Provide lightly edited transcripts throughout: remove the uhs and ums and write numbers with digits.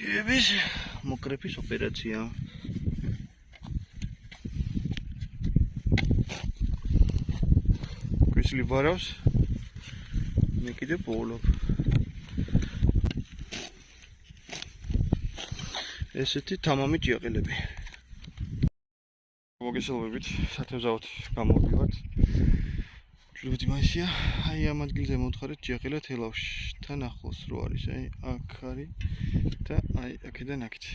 ჭიების მოკრეფის ოპერაცია. Ქვისლი ბარავს. მე კიდე პოულობ. ესეთი თამამი ჭიაყელები. მოგესალმებით, სათევზაოდ გამოვიდივართ. ჯერ მაისია, აი ამ ადგილზე მოვთხარეთ ჭიაყელა თელავში. თან ახლოს რო არის, აი აქ არის და აი აქედან აქეთ.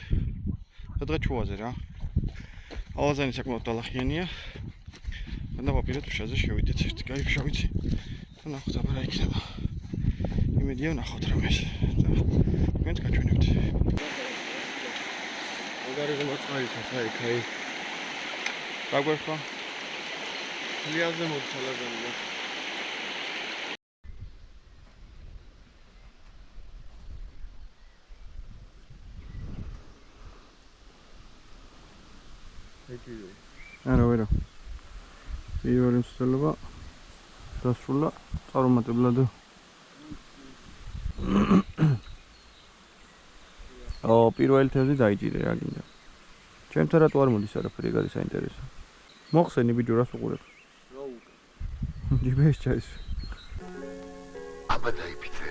სადღაც ჩუაზე რა. ალაზანი საკმაოდ დალახიანია. და ვაპირებთ შაზე შევიდეთ ერთი კაი შავიცი. და ნახოთ აბა რა იქნება. იმედია ვნახოთ რამეს. და თქვენც გაჩვენებთ. მაგარი მოწყალითაც აი კაი. გაგვერხვა. ლიაზე მოწალაზანი და არა ვერა. პირველი მსვლელობა დასრულა წარუმატებლად. პირველი თევზი დაიჭირე რა გინდა. ჩემთან რატო არ მოდის არაფერი ეგ არის საინტერესო. მოხსენი ბიჭო რას უყურებ? რა უკ. ჯიბეს ჩაის. აბა დაიფიცე.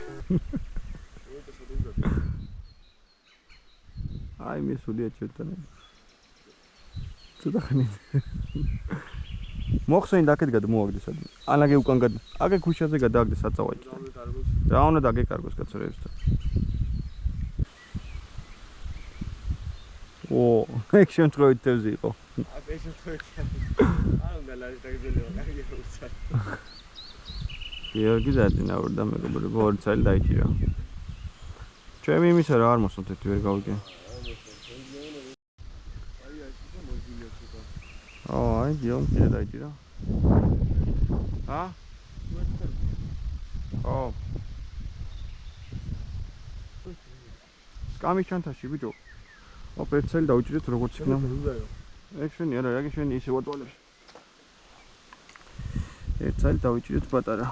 აი მე სულია ჩემთან. ცოტა ხანი. მოხსენი და აქეთ გადმოაგდეს ადმი. ანაგე უკან გад. აგე ქუჩაზე გადააგდეს აწავა იქ. რა უნდა დაგეკარგოს კაცოებსთან. ეგ შემთხვევით თევზი იყო. აქ ეს შემთხვევით. არ უნდა ლაჟი დაგძელიო, კარგი უცხო. გიორგი დაწინაურდა მეგობრებო, ორი წელი დაიჭირა. ჩემი იმისა რა არ მოსწონთ ერთი ვერ გავიგე. აი გიორგი კიდე დაიჭირა. სკამის ჩანთაში ბიჭო. ერთ წელი დავიჭირეთ როგორც იქნა. ეგ შენი არა, რა შენი ისე ვაწვალებს. ერთ წელი დავიჭირეთ პატარა.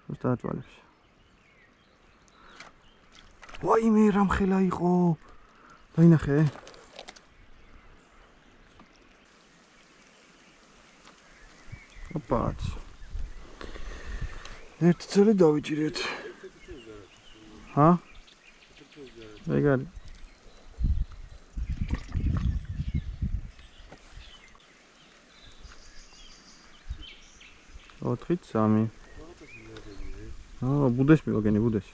უბრალოდ აწვალებს. ვაიმე რამხელა იყო. დაინახე. ოპაც. ერთ წელი დავიჭირეთ. ეგ არის. ოთხით სამი. ბუდეს მივაგენი ბუდეს.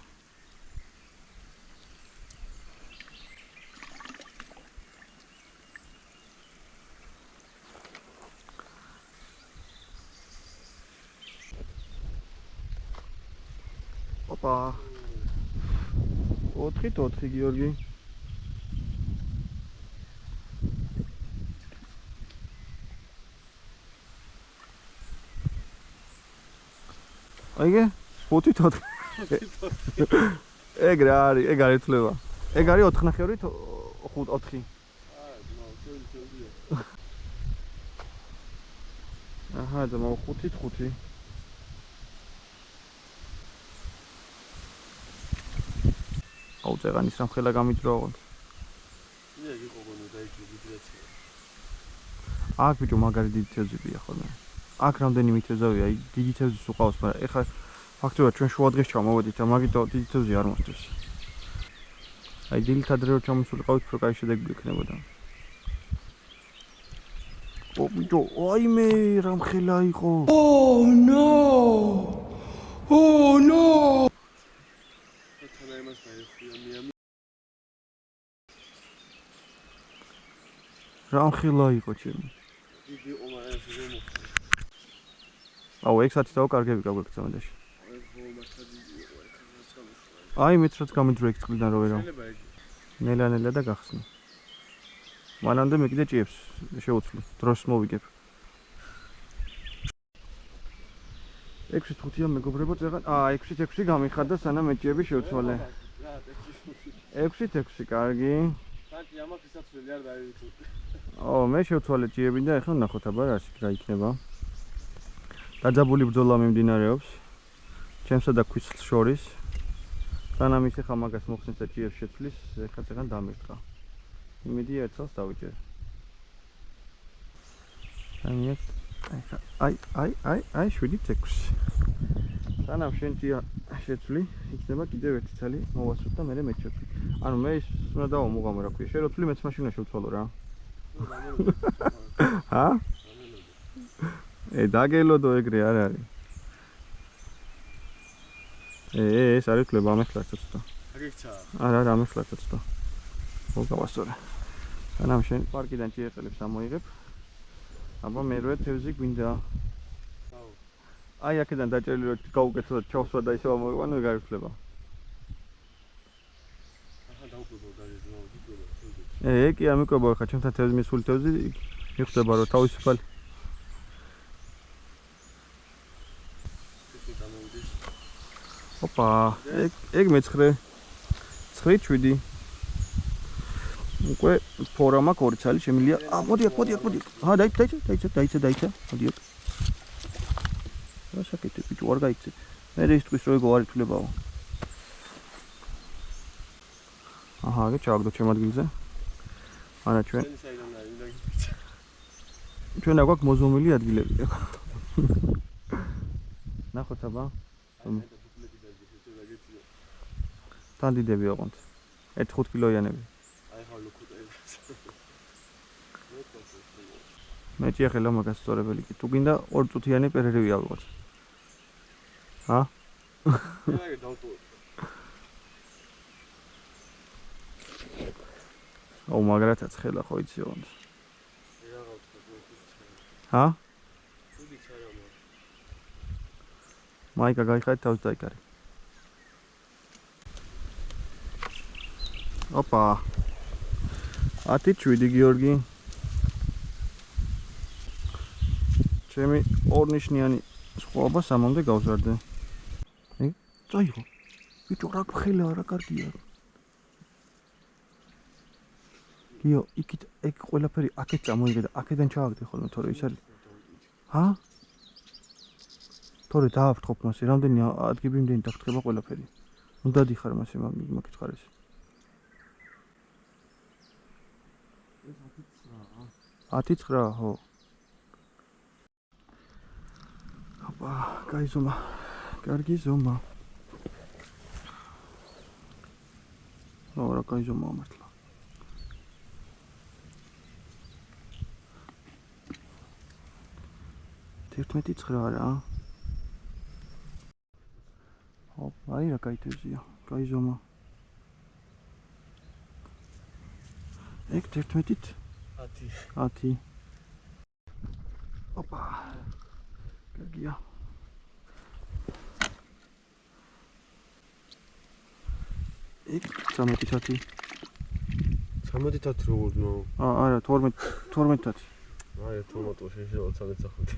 ოპა. ოთხით ოთხი გიორგი. აიგე? ოთხით ოთხი. ეგ რა არის? ეგ არის თვლება. ეგ არის 4 ნახევრით 4. აჰა, და მო 5-ით 5. აუ წეღანის რამხელა გამიძრა ოღონდ. მე იყო გონო დაიჭირე ვიბრაცია. აქ ბიჭო მაგარი დიდი თევზებია ხოლმე. აქ რამდენიმე თევზავია, აი დიდი თევზის უყავს, მაგრამ ეხლა ფაქტობრივად ჩვენ შუადღეს ჩავმოვედით და მაგითო დიდი თევზი არ მოსწევს. აი დილით ადრე რო ჩამოსულიყავით, უფრო კაი შედეგი იქნებოდა. ბიჭო, აიმე რამხელა იყო. Oh no! რამხელა იყო ჩემი. დიდი ყომა ეს ზემო. აუ ეგ საათი დავკარგები გაგვექცა მანდაში. აი მეც რაც გამიძრა იქ წყლიდან რო ვერა. ნელა და გახსნი. მანამდე მე კიდე ჭიებს შევუცვლი. დროს მოვიგებ. 6-5-ია მეგობრებო წეღან. 6-6 გამიხადა სანამ მეჭიები შევცვალე. 6-6 კარგი. სანტი ამას ისაცვლელი არ დაივიცო. მე შევცვალე ჭიები და ეხლა ნახოთ აბა რა იქნება. დაძაბული ბრძოლა მიმდინარეობს. ჩემსა და ქვის შორის. სანამ ის ახლა მაგას მოხსნეს და ჭიებს შეცვლის, ეხლა წეგან დამირტყა. იმედი ერთს დავიჭერ. აი 7-6. სანამ შენ ჭია შეცვლი, იქნება კიდევ ერთი ცალი მოვაცვოთ და მე მეჩვევი. ანუ მე ის უნდა დავამოღამო რა ქვია. შენ რო თვლი მეც მაშინაში ვცვალო რა. ჰა? დაგელოდო ეგრე არ არის. ეს არის თლება ამეხლაც ცოტა. აგიქცა. არა, ამეხლაც ცოტა. მოგავასწორე. სანამ შენ პარკიდან ჭიეყელებს ამოიღებ, აბა მერვე თევზი გვინდა. აი აქედან დაჭერილი რომ გავუკეთო და ჩავსვა და ისევ ამოიყვანო, ეგ არის თლება. ახლა დაუკვირდო და ეს რა ვიკვირდო. კი არ მიყვება ხა ჩემთან თევზი მისული თევზი მიხვდება რომ თავისუფალი. ოპა, ეგ მე-9. 9-7. უკვე ფორა მაქვს ორი ცალი შემილია. მოდი აქ. დაიცა. მოდი აქ. რა საკეთე ბიჭო, არ გაიქცე. მე ის ტყვის რო ეგო არ ითვლებაო. აჰა, აგე ჩავაგდო ჩემ ადგილზე. არა ჩვენ აქ გვაქვს მოზომილი ადგილები. ნახოთ აბა. თან დიდები ოღონდ. 1-5 კილოიანები. აი ხა ლუკუტები. მე ჭიახელა მაგას სწორებელი კი. თუ გინდა 2 წუთიანი პერერევი ავიღოთ. ჰა? მე დავტო. აუ მაგრათაც ხელა ხო იცი ოღონდ. რა გავთქო. ჰა? თუდი ჩარა მაგ. მაიკა გაიხადე თავს დაიკარე. ოპა. 10-7 გიორგი. ჩემი ორნიშნიანი სხვაობა 3-მდე გავზარდე. წაიღო. ბიჭო რა ხელა რა კარგია. გიო, იქით ეგ ყველაფერი აქეთ წამოიღე და აქედან ჩავაგდე ხოლმე თორე ის არის. ჰა? თორე დააფრთხობ მასე, რამდენი ადგები იმდენი დაფრთხება ყველაფერი. უნდა დიხარ მასე მაგითხარეს. ეს 10-9. 10-9, ხო. ოპა, კაი ზომა. კარგი ზომა. რა კაი ზომა მართლა. თერთმეტი 9 რა. აი რა კაი თევზია, კაი ზომა. ეგ 11-ით 10. ოპა. კარგია. ეგ 13-ით 10. 13-ით როგორ ნო? არა, 12-ით. აი, თორმეტო შეიძლება 13 სახუთი.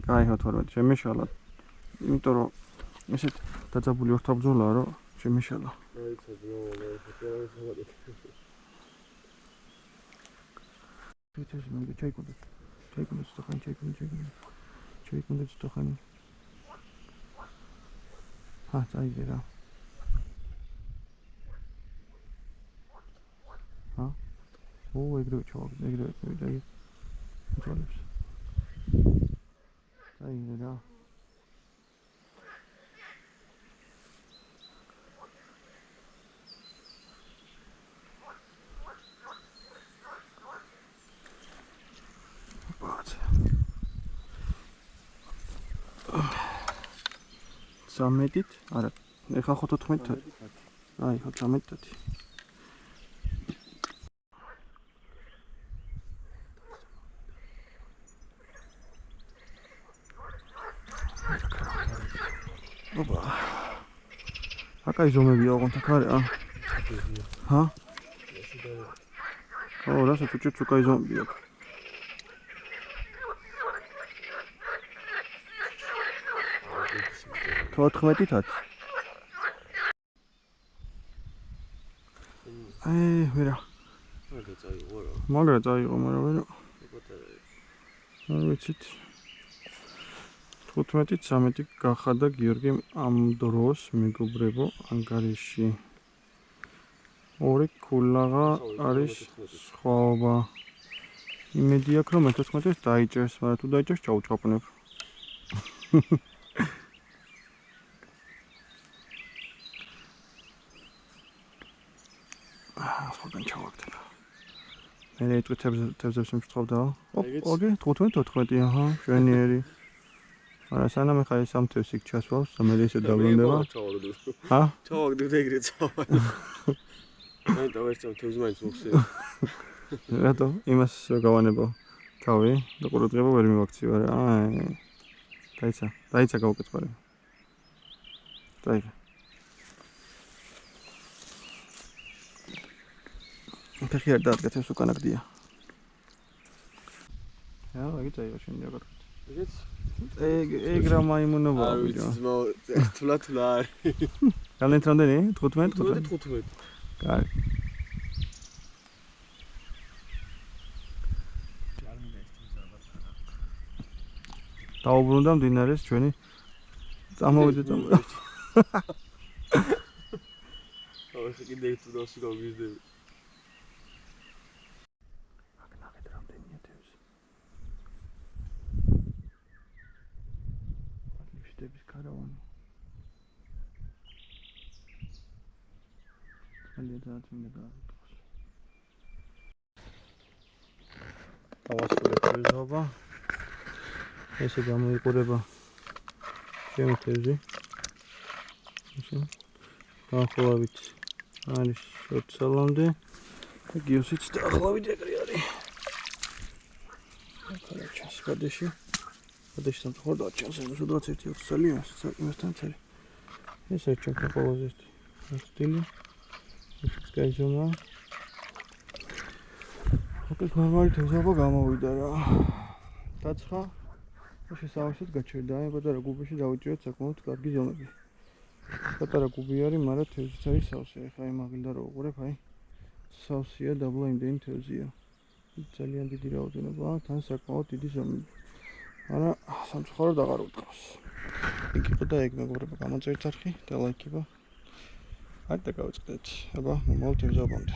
აი, 12, შემეშალა. იმიტომ რომ ესეთ დაძაბული ორთაბრძოლაა, რომ შემეშალა. აი, ცოდნო, აი, ფოტოები ფიჩეს მე ჩაიკუნდა სტოხანი. ჰა, წაიგე რა. ჰა? ეგრევე ჩავაგდე, ეგრევე წაიგე. თვალებს. წაიგე რა. სამედით, არა, ეხა ხო 14-ით. აი, ხო 13-ით. ოპა. აკაი ზომებია ოღონდ აქ არა. ჰა? რასაც უჭერს უკაი ზომები აქვს. 14-ით 10. ვერა. მაგრამ წაიღო, მაგრამ ვერა. არ ვიცით. 15-13 გახადა გიორგი ამ დროს მეგობრებო ანგარიში. ორი ქულაღა არის სხვაობა. იმედი აქვს რომ 14-ს დაიჭერს, მაგრამ თუ დაიჭერს ჩაუჭყაპნებ. სხვაგან ჩავაგდება. მე იტყვი თევზებს მშთხოვდა. ოგი 15-14 აჰა, შვენიერი. არა სანამ ხა ეს ამ თევზს იქ ჩასვავს, მე ისე დავლენდება. ჰა? ჩავაგდებ და ეგრე წავალ. მე დავერჩავ თევზს მაინც მოხსენე. რატო? იმას გავანებო. თავი და ყურადღება ვერ მივაქციო, არა. დაიცა გავუკეთე. დაიცა. ფეხი არ დაადგეთ უკან აგდია. აი წაიღო შენ ჯაგარ. ეგეც? ეგ რა მაიმუნობა ბიჭო. თულა არის. გალენთ რამდენი? 15? 15. კაი. დაუბრუნდა მდინარეს ჩვენი წამოვიდეთ. აუ კიდე თუ დასი გავიზდები. Debis karavani. Aliye dağıtımda dağıtıyoruz. Havasıyla tevzi hava. Neyse გამოიყურება ჩემი თევზი. ისე. ახლავით არის 20 სალამდე. და გიოსიც და ახლავით ეგრე არის. ახლა ჩას ბადეში. Подожди, там хода, сейчас я уже 20 салио, именно цели. Если я что-то положить, стили, скажем, вот нормально, ты уже погамовый, да. Тачха, еще саусет гачерда, я потом губишь, да, учет, секунд, как гизоноби. Потом губиари, мара, ты уже цари саусе, хай магилдар, огуре, хай. Саусия, дабла индейн, ты уже. Цали анди дираудина, ба, там секунд, иди зоми. არა სამწუხაროდ აღარ უთქავს. იქ იყო და ეგ მეგობრებო გამოწერთ არხი და ლაიქება. აი და გავიწყდეთ. აბა მომავალ თევზაბამდე.